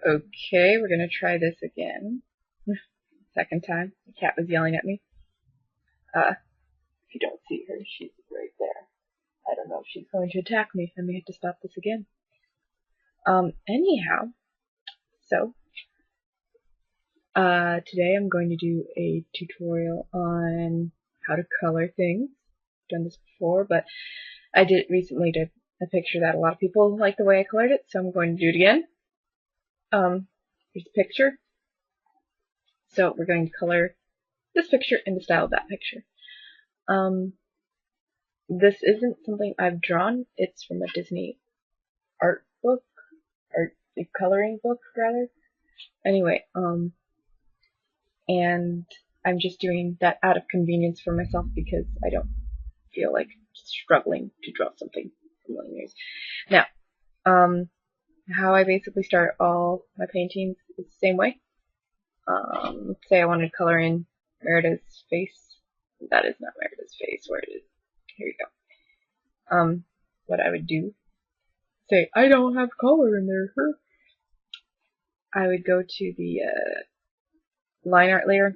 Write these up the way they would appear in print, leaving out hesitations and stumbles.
Okay, we're gonna try this again. Second time. The cat was yelling at me. If you don't see her, she's right there. I don't know if she's going to attack me. I may have to stop this again. Anyhow, so today I'm going to do a tutorial on how to color things. I've done this before, but I did recently did a picture that a lot of people like the way I colored it, so I'm going to do it again. Here's a picture. So we're going to color this picture in the style of that picture. This isn't something I've drawn. It's from a Disney art book, art coloring book rather. Anyway, and I'm just doing that out of convenience for myself because I don't feel like struggling to draw something for a million years. Now, how I basically start all my paintings is the same way. Say I wanted to color in Merida's face. That is not Merida's face. Where it is? Here you go. What I would do, say I don't have color in there. I would go to the line art layer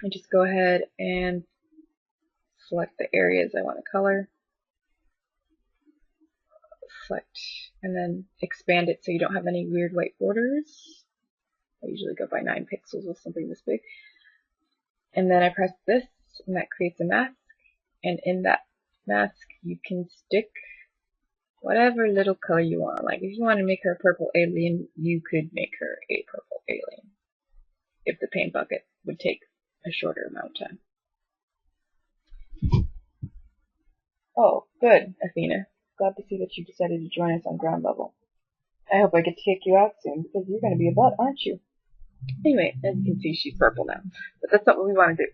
and just go ahead and select the areas I want to color. Select and then expand it so you don't have any weird white borders. I usually go by 9 pixels with something this big. And then I press this, and that creates a mask. And in that mask, you can stick whatever little color you want. Like, if you want to make her a purple alien, you could make her a purple alien. If the paint bucket would take a shorter amount of time. Oh, good, Athena. Glad to see that you decided to join us on ground level. I hope I get to kick you out soon, because you're going to be a butt, aren't you? Anyway, as you can see, she's purple now. But that's not what we want to do.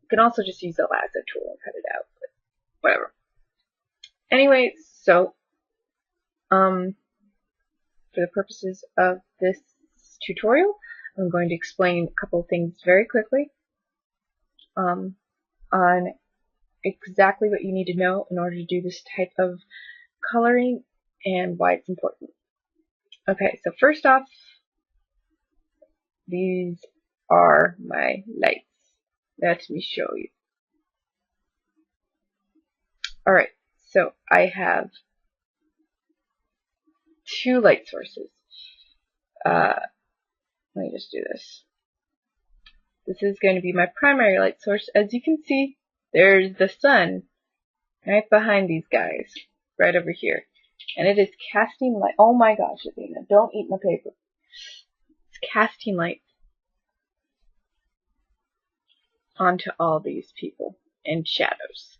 You can also just use the lasso tool and cut it out, but whatever. Anyway, so, for the purposes of this tutorial, I'm going to explain a couple of things very quickly on exactly what you need to know in order to do this type of coloring and why it's important. Okay, so first off, these are my lights. Let me show you. Alright, so I have 2 light sources. Let me just do this. This is going to be my primary light source. As you can see, there's the sun right behind these guys, right over here. And it is casting light. Oh my gosh, Athena, don't eat my paper. It's casting light onto all these people, and shadows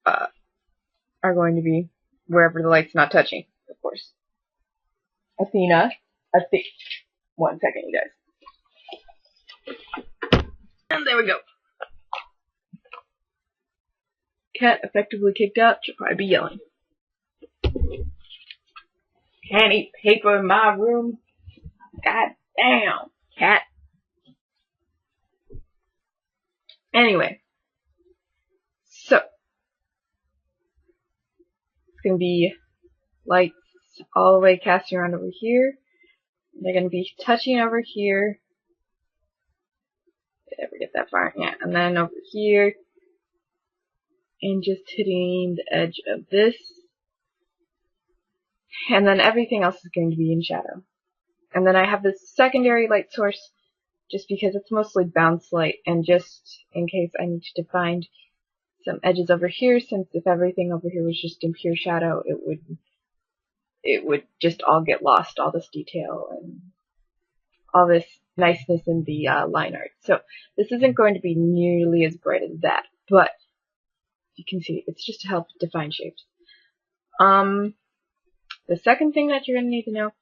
are going to be wherever the light's not touching, of course. Athena, one second, you guys. And there we go. Cat effectively kicked out. She'll probably be yelling. Can't eat paper in my room. God damn, cat. Anyway, so it's going to be lights all the way casting around over here. They're going to be touching over here. Did I ever get that far? Yeah, and then over here. And just hitting the edge of this. And then everything else is going to be in shadow. And then I have this secondary light source just because it's mostly bounce light, and just in case I need to define some edges over here, since if everything over here was just in pure shadow, it would just all get lost, all this detail and all this niceness in the line art. So this isn't going to be nearly as bright as that, but you can see it's just to help define shapes. The second thing that you're going to need to know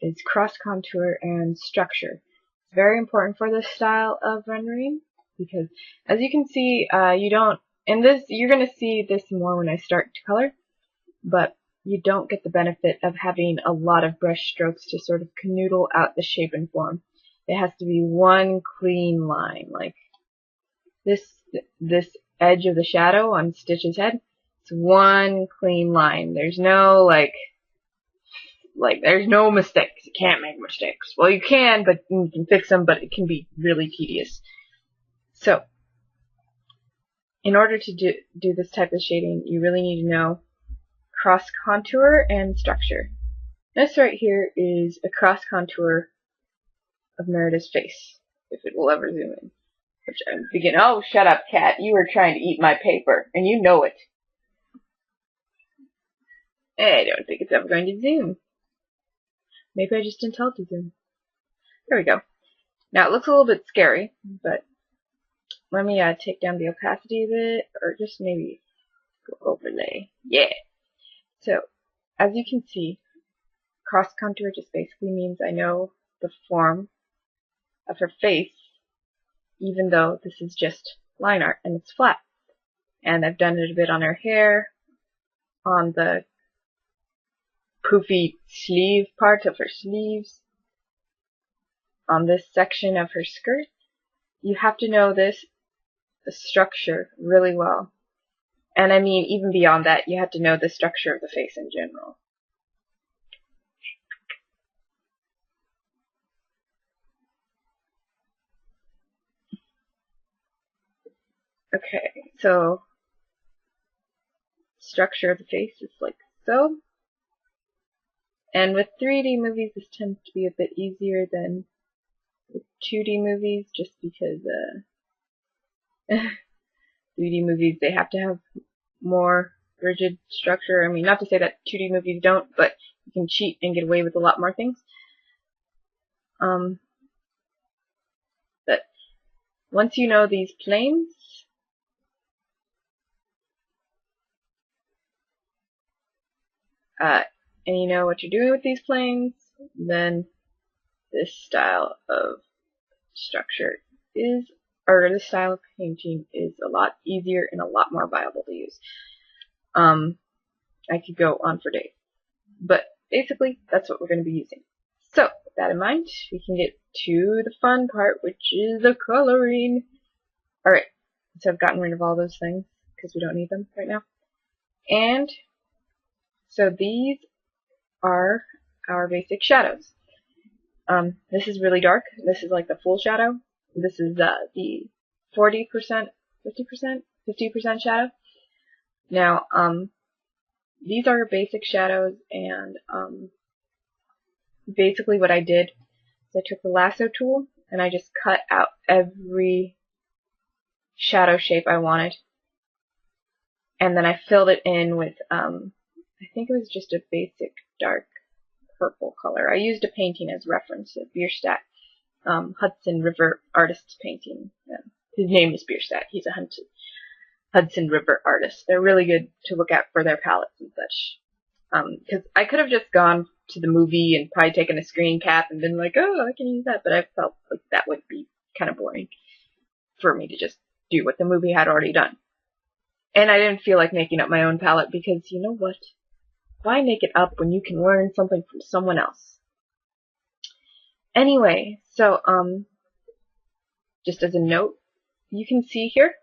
is cross contour and structure. It's very important for this style of rendering because, as you can see, you're going to see this more when I start to color, but you don't get the benefit of having a lot of brush strokes to sort of canoodle out the shape and form. It has to be one clean line, like this edge of the shadow on Stitch's head. It's one clean line. There's no like like, there's no mistakes. You can't make mistakes. Well, you can, but you can fix them, but it can be really tedious. So, in order to do this type of shading, you really need to know cross contour and structure. This right here is a cross contour of Merida's face, if it will ever zoom in. Which I'm beginning. Oh, shut up, cat. You were trying to eat my paper, and you know it. I don't think it's ever going to zoom. Maybe I just didn't tell it to zoom. There we go. Now, it looks a little bit scary, but let me take down the opacity a bit, or just maybe go overlay. Yeah! So, as you can see, cross contour just basically means I know the form of her face, even though this is just line art and it's flat. And I've done it a bit on her hair, on the poofy sleeve part of her sleeves, on this section of her skirt. You have to know the structure really well. And I mean, even beyond that, you have to know the structure of the face in general. Okay, so structure of the face is like so. And with 3D movies, this tends to be a bit easier than with 2D movies, just because 3D movies, they have to have more rigid structure. I mean, not to say that 2D movies don't, but you can cheat and get away with a lot more things. But once you know these planes, and you know what you're doing with these planes, then this style of structure is, or this style of painting is a lot easier and a lot more viable to use. I could go on for days, but basically that's what we're going to be using. So with that in mind, we can get to the fun part, which is the coloring. Alright, so I've gotten rid of all those things because we don't need them right now. And so these are our basic shadows. This is really dark. This is like the full shadow. This is the 40%, 50% shadow. Now, these are basic shadows, and basically what I did is I took the lasso tool and I just cut out every shadow shape I wanted, and then I filled it in with I think it was just a basic dark purple color. I used a painting as reference, a Bierstadt Hudson River artist's painting. His name is Bierstadt. He's a Hudson River artist. They're really good to look at for their palettes and such. Because I could have just gone to the movie and probably taken a screen cap and been like, oh, I can use that, but I felt like that would be kind of boring for me to just do what the movie had already done. And I didn't feel like making up my own palette because, you know what? Why make it up when you can learn something from someone else? Anyway, so, just as a note, you can see here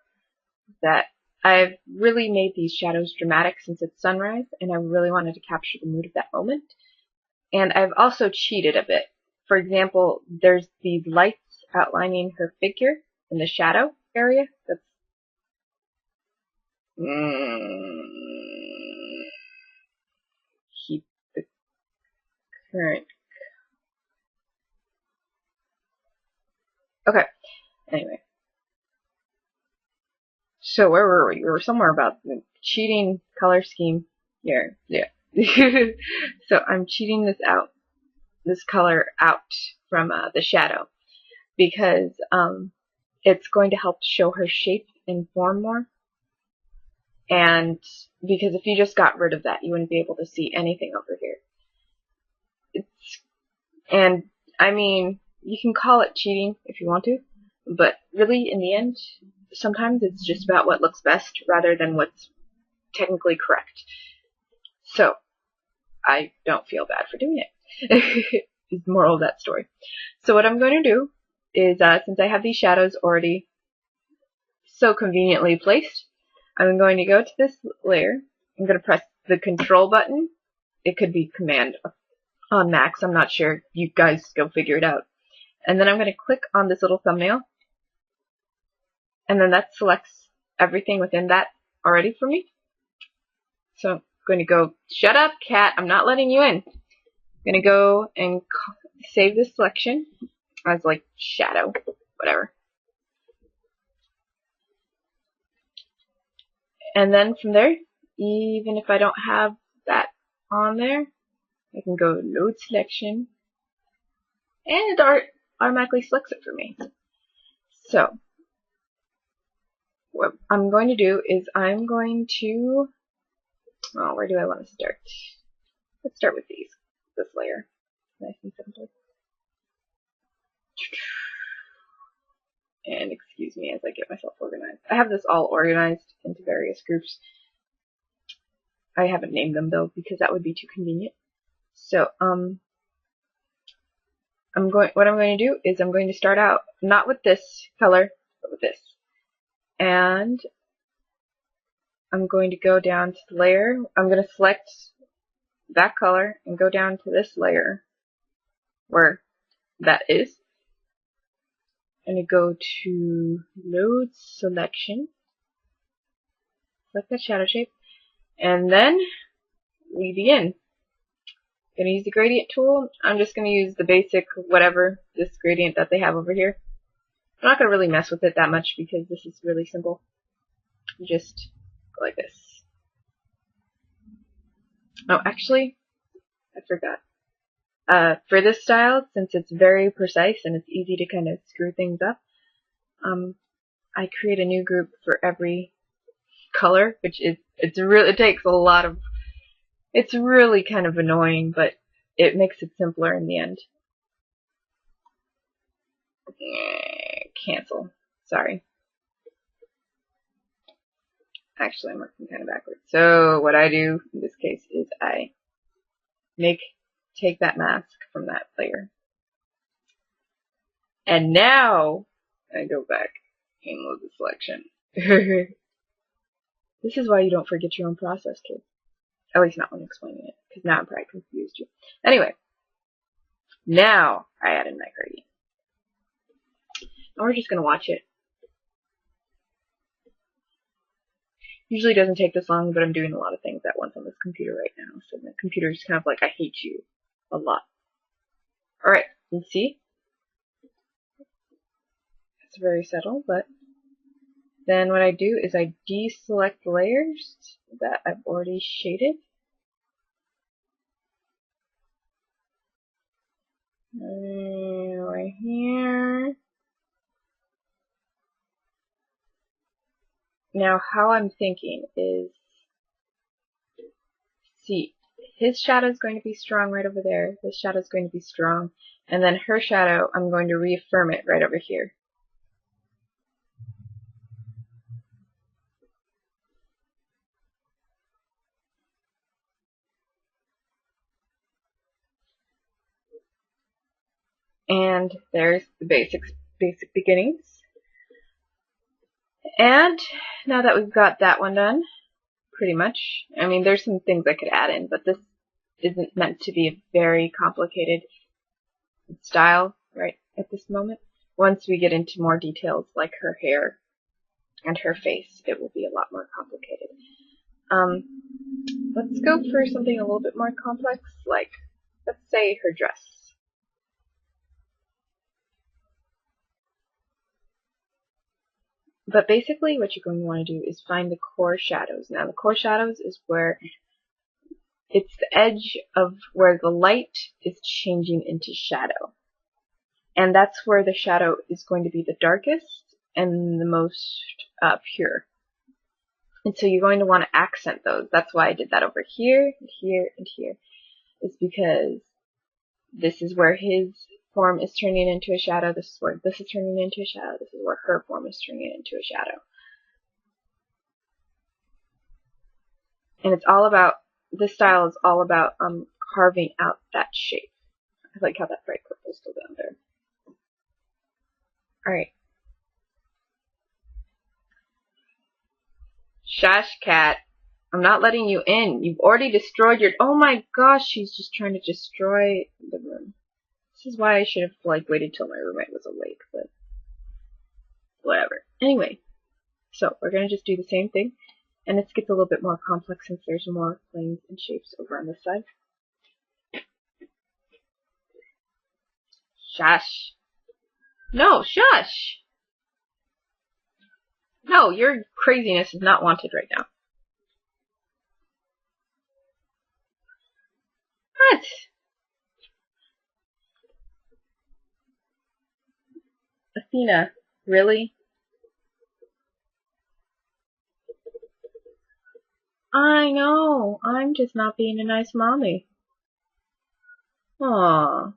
that I've really made these shadows dramatic since it's sunrise, and I really wanted to capture the mood of that moment. And I've also cheated a bit. For example, there's these lights outlining her figure in the shadow area. That's keep the current. Okay. Anyway. So where were we? We were somewhere about the cheating color scheme here. Yeah. So I'm cheating this color out from the shadow, because it's going to help show her shape and form more. And because if you just got rid of that, you wouldn't be able to see anything over here. And I mean, you can call it cheating if you want to, but really in the end, sometimes it's just about what looks best rather than what's technically correct. So, I don't feel bad for doing it. Is the moral of that story. So what I'm going to do is, since I have these shadows already so conveniently placed, I'm going to go to this layer. I'm going to press the Control button. It could be Command on Macs. I'm not sure. You guys go figure it out. And then I'm going to click on this little thumbnail, and then that selects everything within that already for me. So I'm going to go, shut up, cat, I'm not letting you in. I'm going to go and save this selection as like shadow, whatever. And then from there, even if I don't have that on there, I can go load selection, and it automatically selects it for me. So what I'm going to do is I'm going to, oh, where do I want to start? Let's start with this layer. Nice and simple. And excuse me as I get myself organized. I have this all organized into various groups. I haven't named them though because that would be too convenient. So what I'm going to do is I'm going to start out not with this color, but with this. And I'm going to go down to the layer. I'm going to select that color and go down to this layer where that is. I'm going to go to load selection, select that shadow shape, and then we begin. I'm going to use the gradient tool. I'm just going to use the basic whatever, this gradient that they have over here. I'm not going to really mess with it that much because this is really simple. Just go like this. Oh, actually, I forgot. For this style, since it's very precise and it's easy to kind of screw things up, I create a new group for every color, which is, it takes a lot of, it's really kind of annoying, but it makes it simpler in the end. Cancel. Sorry. Actually, I'm working kind of backwards. So what I do in this case is I take that mask from that layer. And now I go back and load the selection. This is why you don't forget your own process, kids. At least not when explaining it, because now I'm probably confused you. Anyway, now I add in my gradient. And we're just going to watch it. Usually doesn't take this long, but I'm doing a lot of things at once on this computer right now. So the computer is kind of like, I hate you a lot. Alright, you see? It's very subtle, but then what I do is I deselect the layers that I've already shaded. Right here. Now how I'm thinking is, see, his shadow is going to be strong right over there, this shadow is going to be strong, and then her shadow, I'm going to reaffirm it right over here. And there's the basic beginnings. And now that we've got that one done, pretty much, I mean, there's some things I could add in, but this isn't meant to be a very complicated style right at this moment. Once we get into more details like her hair and her face, it will be a lot more complicated. Let's go for something a little bit more complex, like, let's say her dress. But basically what you're going to want to do is find the core shadows. Now the core shadows is where it's the edge of where the light is changing into shadow. And that's where the shadow is going to be the darkest and the most pure. And so you're going to want to accent those. That's why I did that over here, and here, and here. It's because this is where his form is turning into a shadow. This is where this is turning into a shadow. This is where her form is turning into a shadow. And it's all about, this style is all about carving out that shape. I like how that bright purple is still down there. Alright. Shush, cat. I'm not letting you in. You've already destroyed your... Oh my gosh, she's just trying to destroy the room. This is why I should have, like, waited till my roommate was awake, but whatever. Anyway, so we're gonna just do the same thing, and this gets a little bit more complex since there's more planes and shapes over on this side. Shush. No, shush! No, your craziness is not wanted right now. What? Athena, really? I know. I'm just not being a nice mommy. Aw.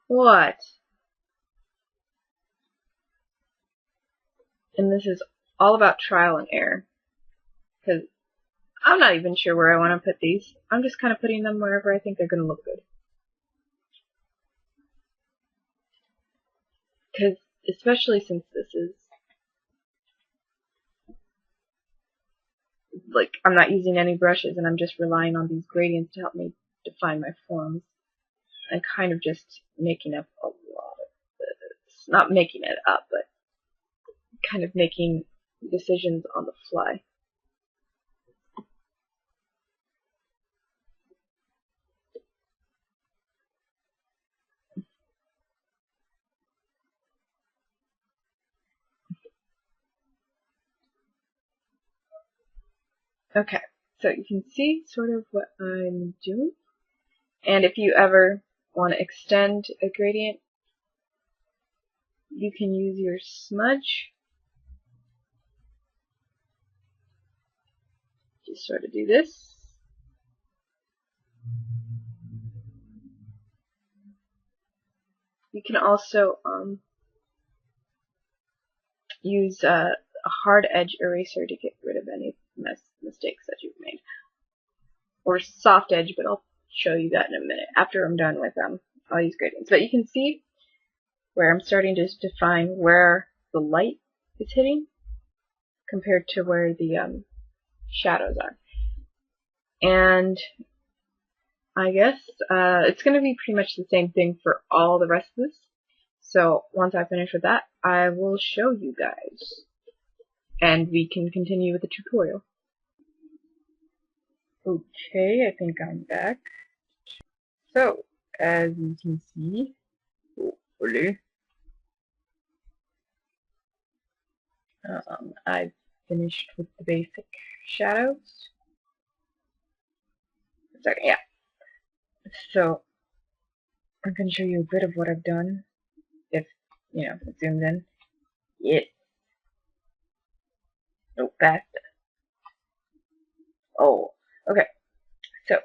What? And this is all about trial and error. Because I'm not even sure where I want to put these. I'm just kind of putting them wherever I think they're going to look good. Because, especially since this is, like, I'm not using any brushes and I'm just relying on these gradients to help me define my forms. I'm kind of just making up a lot of this. Not making it up, but kind of making decisions on the fly. Okay, so you can see sort of what I'm doing. And if you ever want to extend a gradient, you can use your smudge. Just sort of do this. You can also use a hard edge eraser to get rid of any mistakes that you've made. Or soft edge, but I'll show you that in a minute. After I'm done with all these gradients. But you can see where I'm starting to define where the light is hitting compared to where the shadows are. And I guess it's going to be pretty much the same thing for all the rest of this. So once I finish with that, I will show you guys. And we can continue with the tutorial. Okay, I think I'm back. So, as you can see, hopefully, I've finished with the basic shadows. Sorry, yeah. So, I'm going to show you a bit of what I've done. If, you know, zoomed in. Yes. No, back. Oh, okay. So,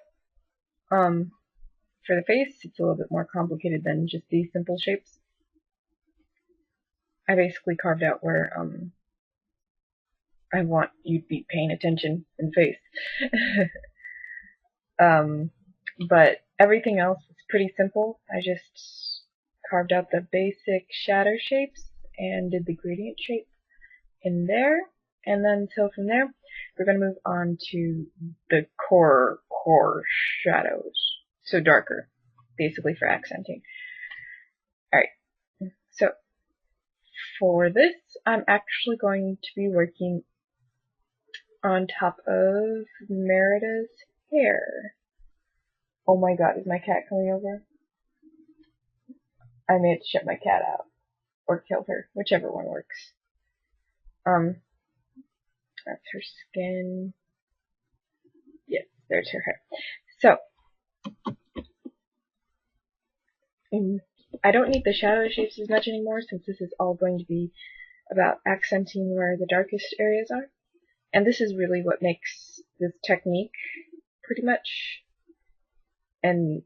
for the face, it's a little bit more complicated than just these simple shapes. I basically carved out where, I want you to be paying attention in the face. But everything else is pretty simple. I just carved out the basic shadow shapes and did the gradient shape in there. And then, so from there, we're going to move on to the core shadows. So darker, basically for accenting. Alright, so for this, I'm actually going to be working on top of Merida's hair. Oh my god, is my cat coming over? I may have to shut my cat out. Or kill her, whichever one works. That's her skin. Yes, there's her hair. So, I don't need the shadow shapes as much anymore since this is all going to be about accenting where the darkest areas are. And this is really what makes this technique pretty much, and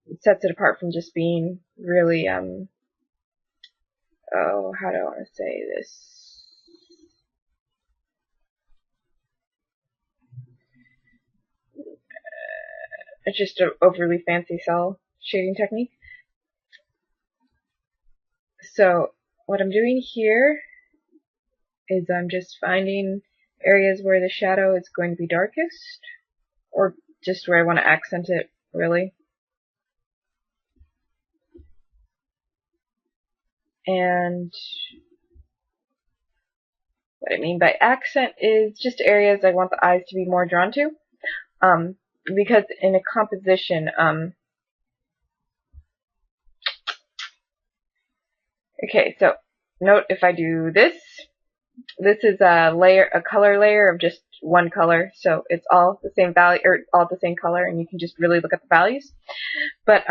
it sets it apart from just being really, oh, how do I want to say this? It's just an overly fancy cell shading technique. So what I'm doing here is I'm just finding areas where the shadow is going to be darkest, or just where I want to accent it, really. And what I mean by accent is just areas I want the eyes to be more drawn to. Because in a composition, okay, so note if I do this, this is a color layer of just one color, so it's all the same value, or all the same color, and you can just really look at the values. But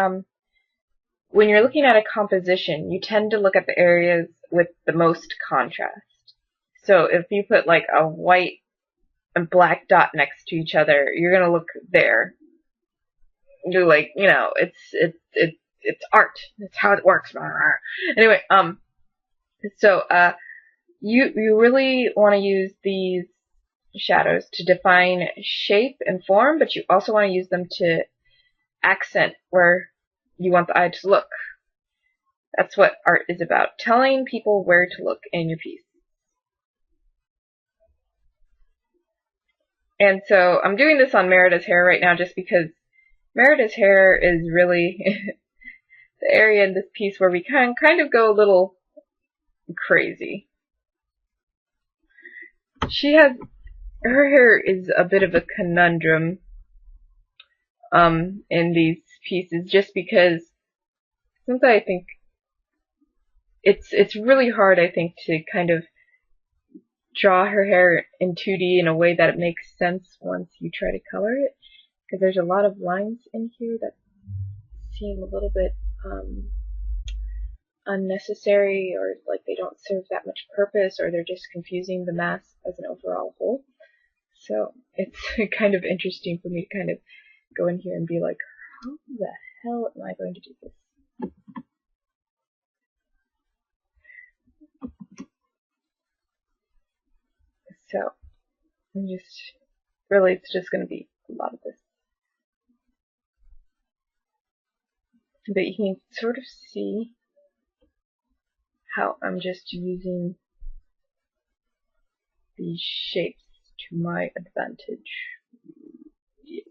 when you're looking at a composition, you tend to look at the areas with the most contrast. So if you put like a white and black dot next to each other, you're gonna look there. Do like, you know, it's art. It's how it works. Anyway, so you really want to use these shadows to define shape and form, but you also want to use them to accent where you want the eye to look. That's what art is about, telling people where to look in your piece. And so I'm doing this on Merida's hair right now just because Merida's hair is really the area in this piece where we kind of go a little crazy. Her hair is a bit of a conundrum in these pieces, just because sometimes I think it's really hard, I think, to kind of draw her hair in 2D in a way that it makes sense once you try to color it, because there's a lot of lines in here that seem a little bit unnecessary, or like they don't serve that much purpose, or they're just confusing the mask as an overall whole. So it's kind of interesting for me to kind of go in here and be like, how the hell am I going to do this? So I'm just, really, it's just going to be a lot of this. But you can sort of see how I'm just using these shapes to my advantage. Yes.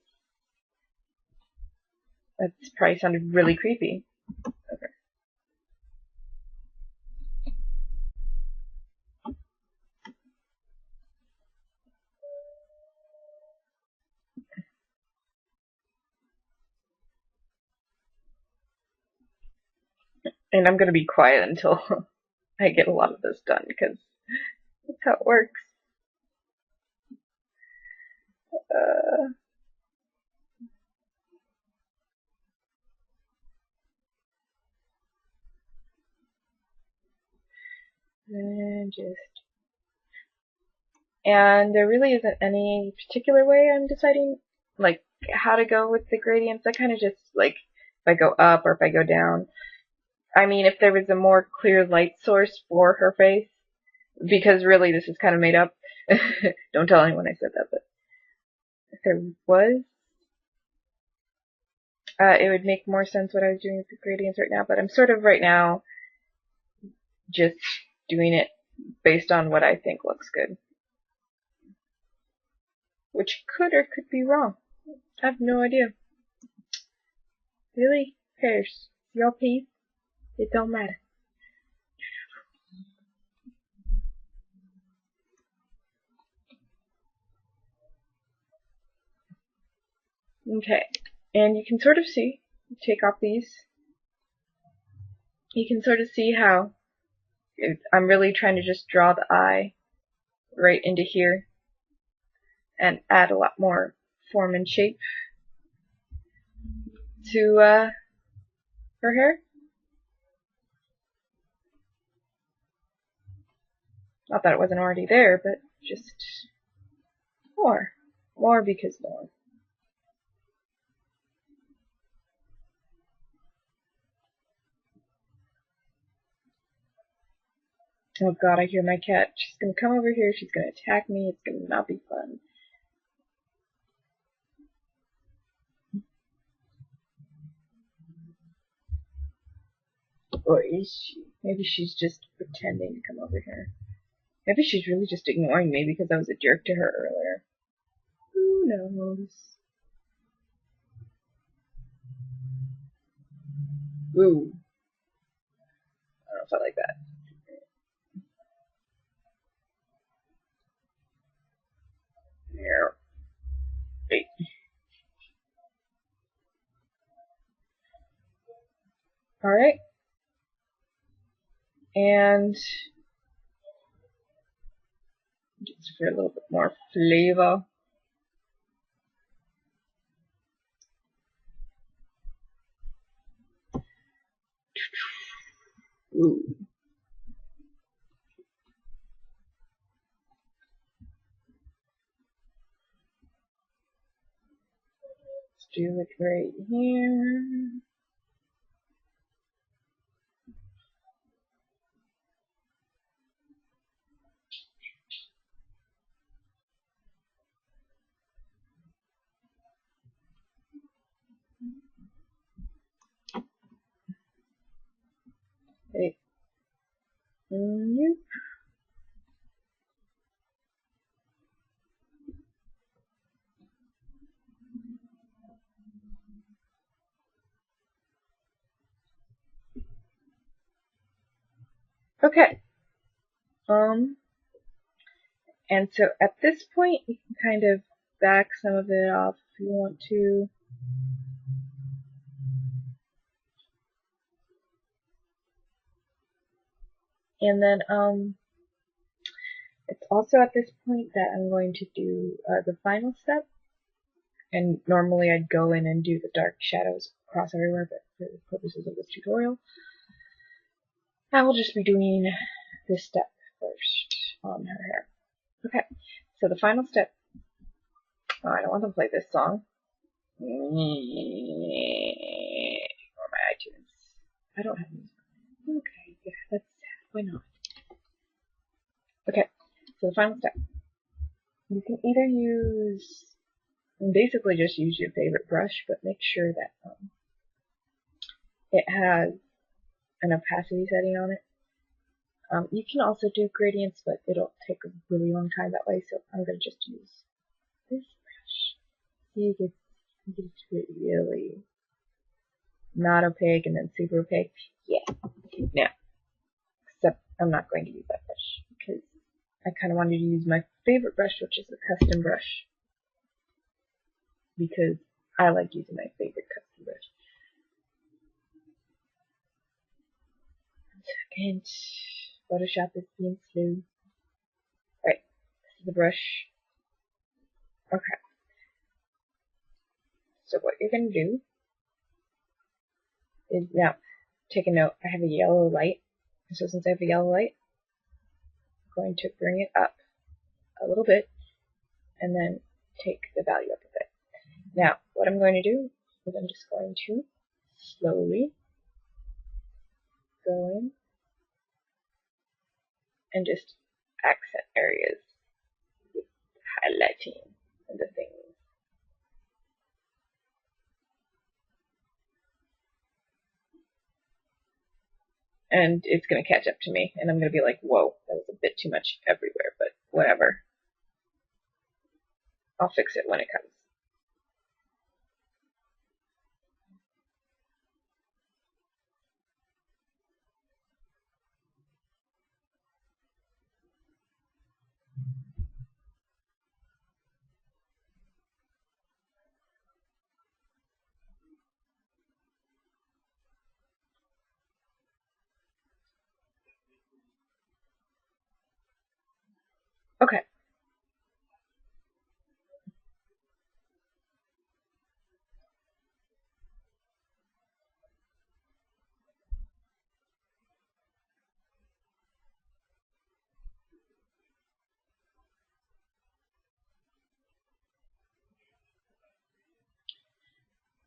That's probably sounded really creepy. Okay. And I'm going to be quiet until I get a lot of this done, because that's how it works. And there really isn't any particular way I'm deciding, like, how to go with the gradients. I kind of just, like, if I go up or if I go down. I mean, if there was a more clear light source for her face, because really this is kind of made up. Don't tell anyone I said that, but if there was, it would make more sense what I was doing with the gradients right now, but I'm sort of right now just doing it based on what I think looks good. Which could or could be wrong. I have no idea. Really? Who cares? Your piece? It don't matter. Okay, and you can sort of see, take off these, you can sort of see how I'm really trying to just draw the eye right into here and add a lot more form and shape to her hair. Not that it wasn't already there, but just more. More because more. Oh god, I hear my cat. She's gonna come over here, she's gonna attack me, it's gonna not be fun. Or is she? Maybe she's just pretending to come over here. Maybe she's really just ignoring me because I was a jerk to her earlier. Who knows? Ooh. I don't know if I like that. There. Wait. Alright. And just for a little bit more flavor. Ooh. Let's do it right here. Okay. Okay. And so at this point, you can kind of back some of it off if you want to. And then, it's also at this point that I'm going to do the final step. And normally I'd go in and do the dark shadows across everywhere, but for the purposes of this tutorial, I will just be doing this step first on her hair. Okay, so the final step, I don't want to play this song. Or my iTunes. I don't have music. Okay, yeah, that's sad. Why not? Okay, so the final step. You can either use, basically just use your favorite brush, but make sure that it has an opacity setting on it. You can also do gradients, but it'll take a really long time that way, so I'm going to just use this brush. See, it's really not opaque and then super opaque. Yeah. Now, except I'm not going to use that brush because I kind of wanted to use my favorite brush, which is a custom brush, because I like using my favorite custom brush. And Photoshop is being slow. Right, this is the brush. Okay. So what you're going to do is now take a note. I have a yellow light. So since I have a yellow light, I'm going to bring it up a little bit and then take the value up a bit. Now, what I'm going to do is I'm just going to slowly go in and just accent areas with highlighting and the things. And it's going to catch up to me, and I'm going to be like, whoa, that was a bit too much everywhere, but whatever. I'll fix it when it comes. Okay.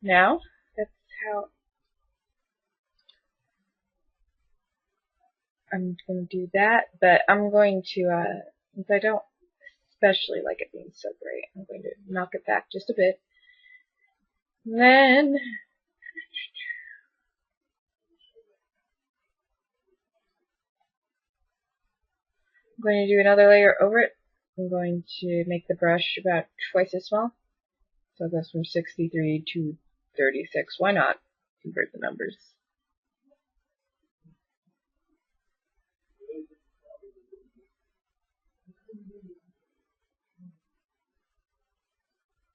Now, that's how I'm going to do that, but I'm going to, since I don't especially like it being so bright, I'm going to knock it back just a bit. Then, I'm going to do another layer over it. I'm going to make the brush about twice as small. So it goes from 63 to 36. Why not convert the numbers?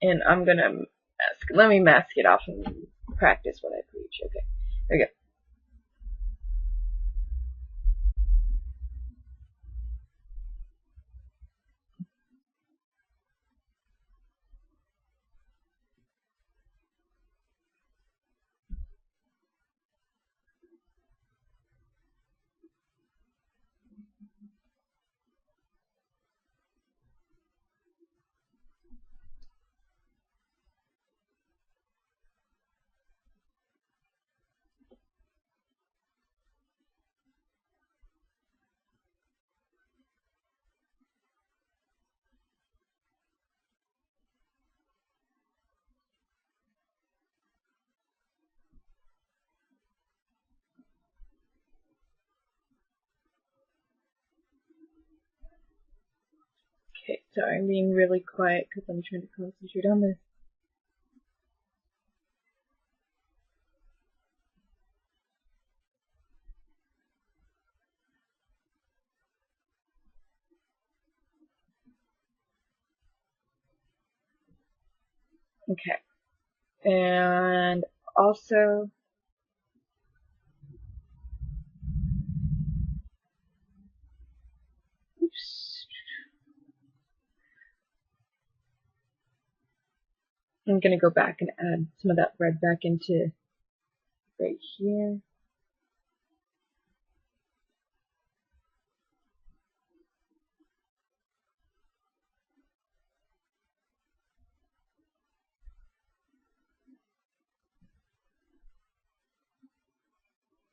And I'm going to let me mask it off and practice what I preach. Okay, there we go. Okay, sorry, I'm being really quiet because I'm trying to concentrate on this. Okay, and also, oops, I'm going to go back and add some of that red back into right here.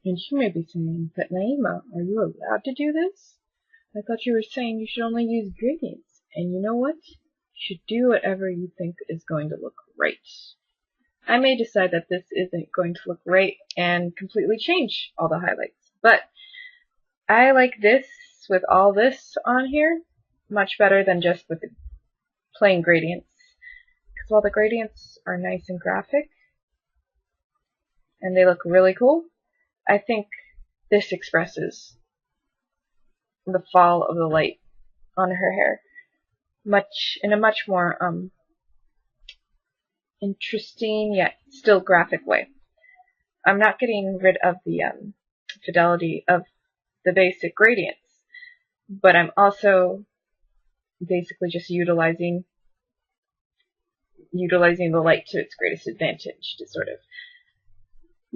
And you may be saying, but Naima, are you allowed to do this? I thought you were saying you should only use gradients. And you know what? You should do whatever you think is going to look right. I may decide that this isn't going to look right and completely change all the highlights. But I like this with all this on here much better than just with the plain gradients. Because while the gradients are nice and graphic, and they look really cool, I think this expresses the fall of the light on her hair in a much more interesting yet still graphic way. I'm not getting rid of the fidelity of the basic gradients, but I'm also basically just utilizing the light to its greatest advantage to sort of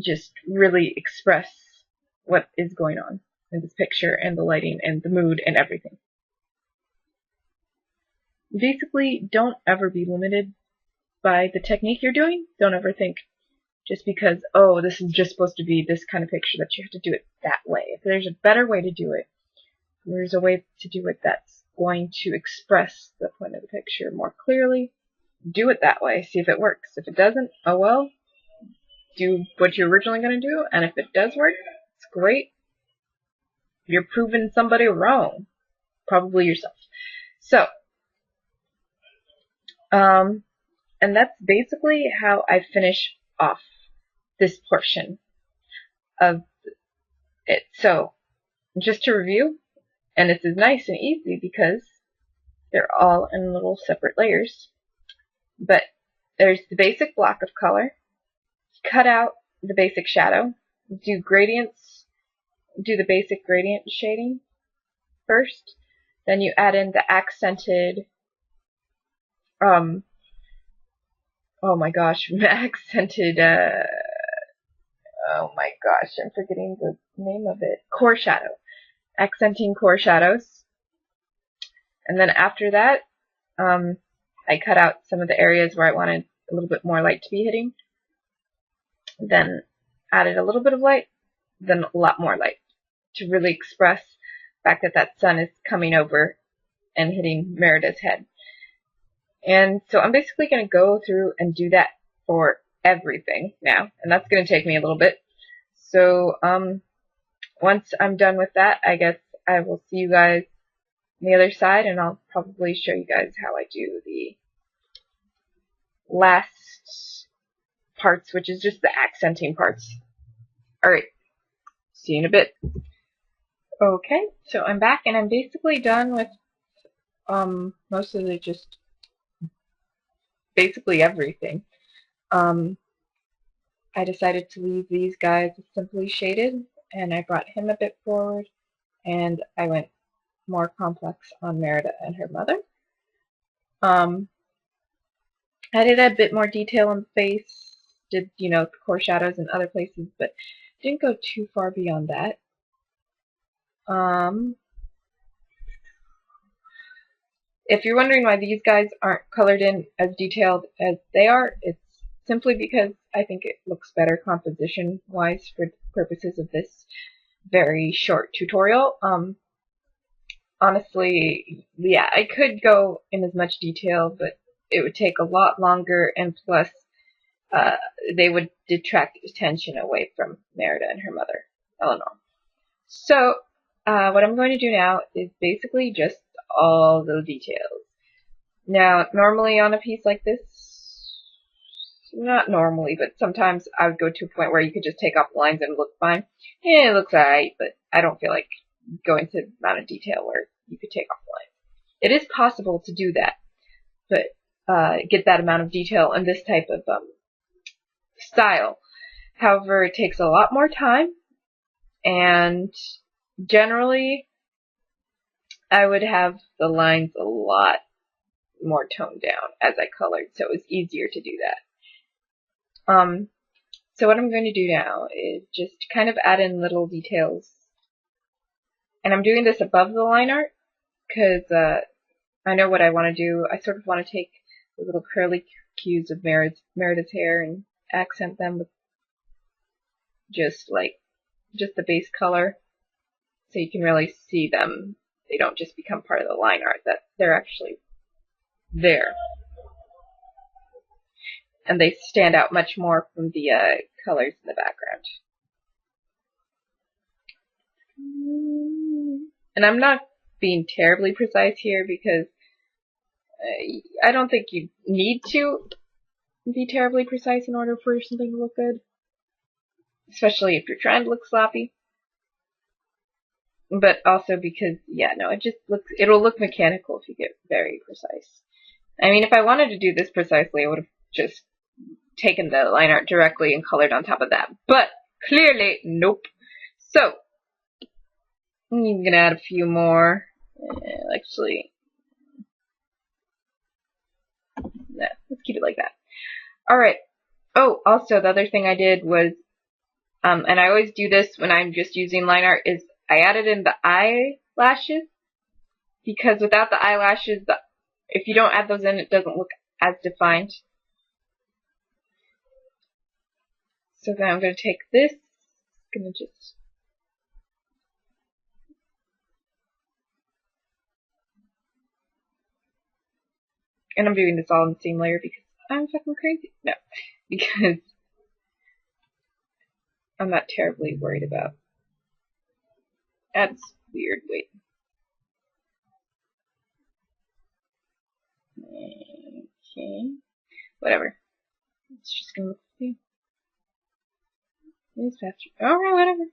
just really express what is going on in this picture and the lighting and the mood and everything. Basically, don't ever be limited by the technique you're doing. Don't ever think just because, oh, this is just supposed to be this kind of picture that you have to do it that way. If there's a better way to do it, there's a way to do it that's going to express the point of the picture more clearly, do it that way. See if it works. If it doesn't, oh well, do what you're originally going to do, and if it does work, it's great. You're proving somebody wrong. Probably yourself. So, and that's basically how I finish off this portion of it. So, just to review, and this is nice and easy because they're all in little separate layers. But there's the basic block of color, cut out the basic shadow, do gradients, do the basic gradient shading first, then you add in the accented, oh my gosh, accented, oh my gosh, I'm forgetting the name of it, core shadow, accenting core shadows. And then after that, I cut out some of the areas where I wanted a little bit more light to be hitting. Then added a little bit of light, then a lot more light to really express the fact that that sun is coming over and hitting Merida's head. And so I'm basically going to go through and do that for everything now, and that's going to take me a little bit. So once I'm done with that, I guess I will see you guys the other side, and I'll probably show you guys how I do the last parts, which is just the accenting parts. Alright, see you in a bit. Okay, so I'm back, and I'm basically done with most of the just basically everything. I decided to leave these guys simply shaded, and I brought him a bit forward, and I went more complex on Merida and her mother. I did a bit more detail on the face, did, you know, core shadows in other places, but didn't go too far beyond that. If you're wondering why these guys aren't colored in as detailed as they are, it's simply because I think it looks better composition-wise for purposes of this very short tutorial. Honestly, yeah, I could go in as much detail, but it would take a lot longer, and plus they would detract attention away from Merida and her mother, Eleanor. So what I'm going to do now is basically just all the details. Now, normally on a piece like this, not normally, but sometimes I would go to a point where you could just take off the lines and look fine. Yeah, it looks alright, but I don't feel like going to the amount of detail where you could take off the lines. It is possible to do that, but get that amount of detail in this type of style. However, it takes a lot more time, and generally I would have the lines a lot more toned down as I colored, so it was easier to do that. So what I'm going to do now is just kind of add in little details, and I'm doing this above the line art because I know what I want to do. I sort of want to take the little curly cues of Merida's hair and accent them with just the base color, so you can really see them. They don't just become part of the line art, that they're actually there. And they stand out much more from the colors in the background. And I'm not being terribly precise here because I don't think you need to be terribly precise in order for something to look good. Especially if you're trying to look sloppy. But also because, yeah, no, it'll look mechanical if you get very precise. I mean, if I wanted to do this precisely, I would have just taken the line art directly and colored on top of that. But clearly, nope. So I'm gonna add a few more. Actually, no, let's keep it like that. All right. Oh, also the other thing I did was, and I always do this when I'm just using line art, is I added in the eyelashes, because without the eyelashes, if you don't add those in, it doesn't look as defined. So then I'm going to take this, and I'm doing this all in the same layer because I'm fucking crazy. No, because I'm not terribly worried about. That's weird. Wait. Okay. Whatever. It's just gonna look the same. It's faster. Alright, whatever.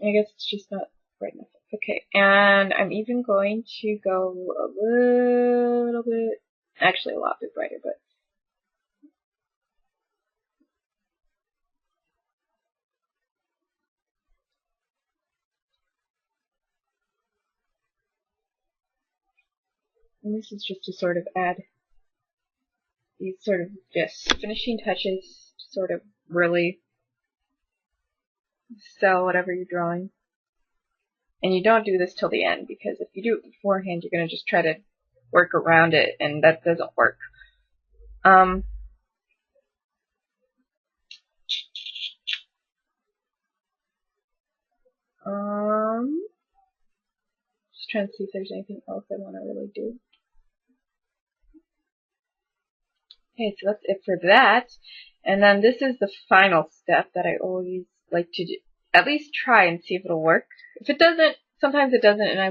I guess it's just not bright enough. Okay, and I'm even going to go a little bit, actually a lot bit brighter, but and this is just to sort of add these sort of just finishing touches to sort of really sell whatever you're drawing. And you don't do this till the end, because if you do it beforehand, you're going to just try to work around it, and that doesn't work. Just trying to see if there's anything else I want to really do. Okay, so that's it for that. And then this is the final step that I always like to do. At least try and see if it'll work. If it doesn't, sometimes it doesn't, and I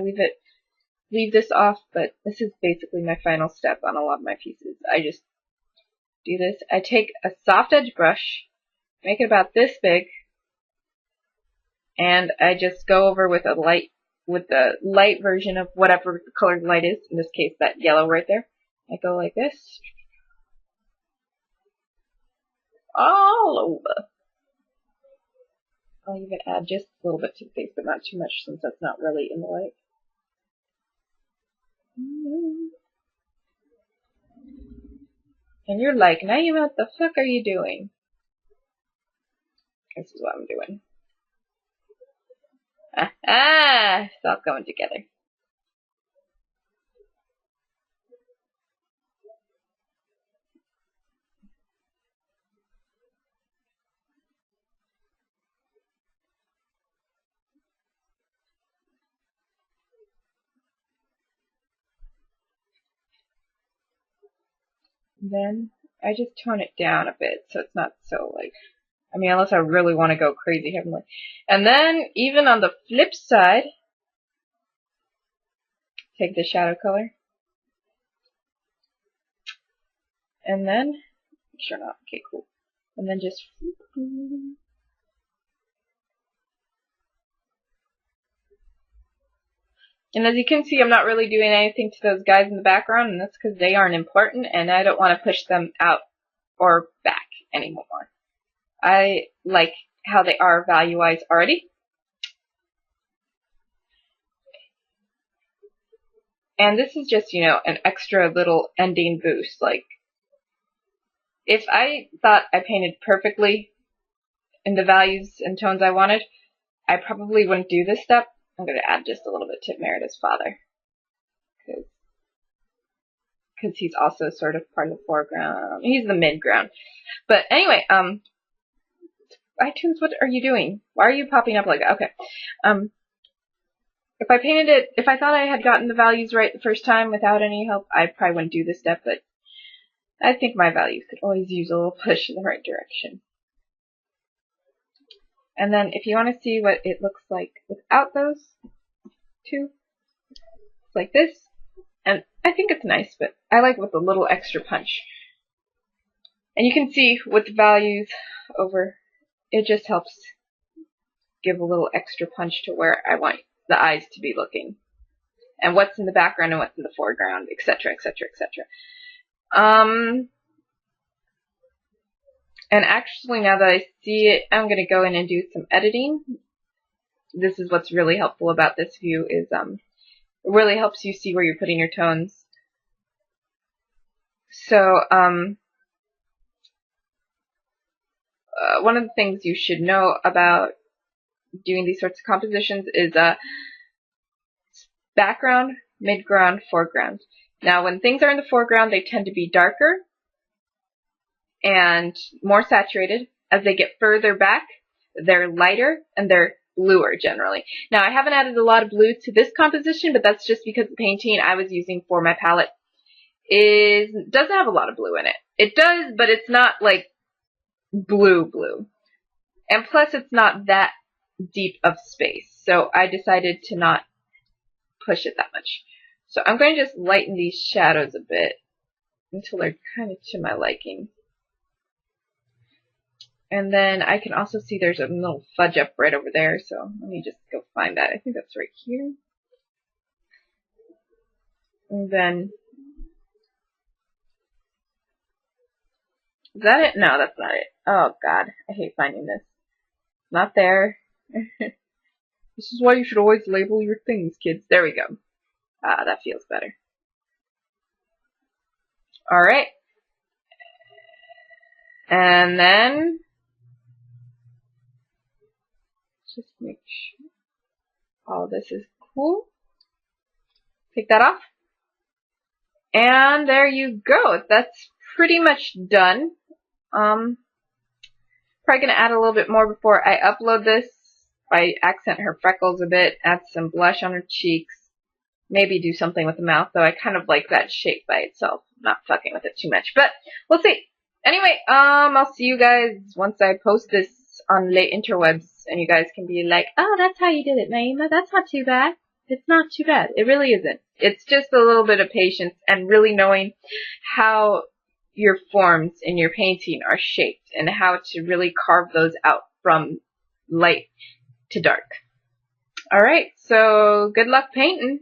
leave this off, but this is basically my final step on a lot of my pieces. I just do this. I take a soft edge brush, make it about this big, and I just go over with the light version of whatever the colored light is, in this case that yellow right there. I go like this, all over. I'll even add just a little bit to the face, but not too much since that's not really in the light. And you're like, Naeem, what the fuck are you doing? This is what I'm doing. It's all going together. Then I just tone it down a bit so it's not so like, I mean, unless I really want to go crazy heavenly. And then even on the flip side, take the shadow color. And then, sure not, okay, cool. And then just, and as you can see, I'm not really doing anything to those guys in the background, and that's because they aren't important, and I don't want to push them out or back anymore. I like how they are value-wise already. And this is just, an extra little ending boost. Like, if I thought I painted perfectly in the values and tones I wanted, I probably wouldn't do this step. I'm going to add just a little bit to Merida's father. Because he's also sort of part of the foreground. He's the midground. But anyway, iTunes, what are you doing? Why are you popping up like that? Okay. If I painted it, if I thought I had gotten the values right the first time without any help, I probably wouldn't do this step, but I think my values could always use a little push in the right direction. And then if you want to see what it looks like without those two, it's like this. And I think it's nice, but I like with a little extra punch. And you can see with the values over, it just helps give a little extra punch to where I want the eyes to be looking. And what's in the background and what's in the foreground, etc., etc., etc. And actually, now that I see it, I'm going to go in and do some editing. This is what's really helpful about this view is it really helps you see where you're putting your tones. So, one of the things you should know about doing these sorts of compositions is background, midground, foreground. Now, when things are in the foreground, they tend to be darker and more saturated. As they get further back, they're lighter and they're bluer generally. Now, I haven't added a lot of blue to this composition, but that's just because the painting I was using for my palette doesn't have a lot of blue in it. It does, but it's not like blue. And plus, it's not that deep of space. So I decided to not push it that much. So I'm going to just lighten these shadows a bit until they're kind of to my liking. And then I can also see there's a little fudge up right over there, so let me just go find that. I think that's right here. And then, is that it? No, that's not it. Oh God, I hate finding this. Not there. This is why you should always label your things, kids. There we go. Ah, that feels better. Alright. And then, just make sure all this is cool. Take that off. And there you go. That's pretty much done. Probably going to add a little bit more before I upload this. I accent her freckles a bit, add some blush on her cheeks. Maybe do something with the mouth, though I kind of like that shape by itself. I'm not fucking with it too much, but we'll see. Anyway, I'll see you guys once I post this on late interwebs. and you guys can be like, oh, that's how you did it, Naima. That's not too bad. It's not too bad. It really isn't. It's just a little bit of patience and really knowing how your forms in your painting are shaped and how to really carve those out from light to dark. All right, so good luck painting.